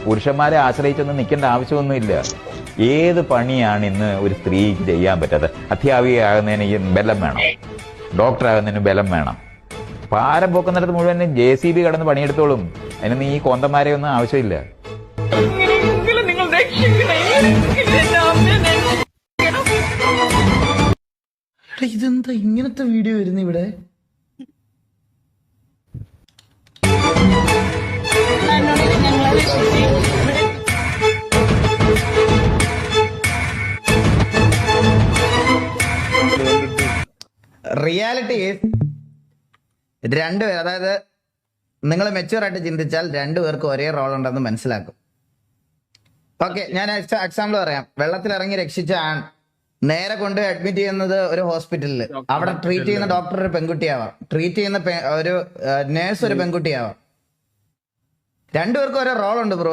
പുരുഷന്മാരെ ആശ്രയിച്ചൊന്നും നിൽക്കേണ്ട ആവശ്യമൊന്നുമില്ല. ഏത് പണിയാണ് ഇന്ന് ഒരു സ്ത്രീക്ക് ചെയ്യാൻ പറ്റാത്തത്? അധ്യാപികയാകുന്നതിന് ഈ ബലം വേണം, ഡോക്ടറാകുന്നതിന് ബലം വേണം. പാരം പൊക്കുന്നിടത്ത് മുഴുവൻ JCB കടന്ന് പണിയെടുത്തോളും. അതിനൊന്നും ഈ കോന്തന്മാരെ ഒന്നും ആവശ്യമില്ല. ഇതെന്താ ഇങ്ങനത്തെ വീഡിയോ വരുന്നു ഇവിടെ? റിയാലിറ്റി രണ്ടുപേർ, അതായത് നിങ്ങൾ മെച്യൂർ ആയിട്ട് ചിന്തിച്ചാൽ രണ്ടുപേർക്കും ഒരേ റോൾ ഉണ്ടെന്ന് മനസ്സിലാക്കും. ഓക്കെ, ഞാൻ എക്സാമ്പിൾ പറയാം. വെള്ളത്തിലിറങ്ങി രക്ഷിച്ച ആൺ നേരെ കൊണ്ട് അഡ്മിറ്റ് ചെയ്യുന്നത് ഒരു ഹോസ്പിറ്റലിൽ. അവിടെ ട്രീറ്റ് ചെയ്യുന്ന ഡോക്ടർ ഒരു പെൺകുട്ടിയാവാം, ട്രീറ്റ് ചെയ്യുന്ന ഒരു നേഴ്സ് ഒരു പെൺകുട്ടിയാവാം. രണ്ടുപേർക്കും ഓരോ റോൾ ഉണ്ട് ബ്രോ.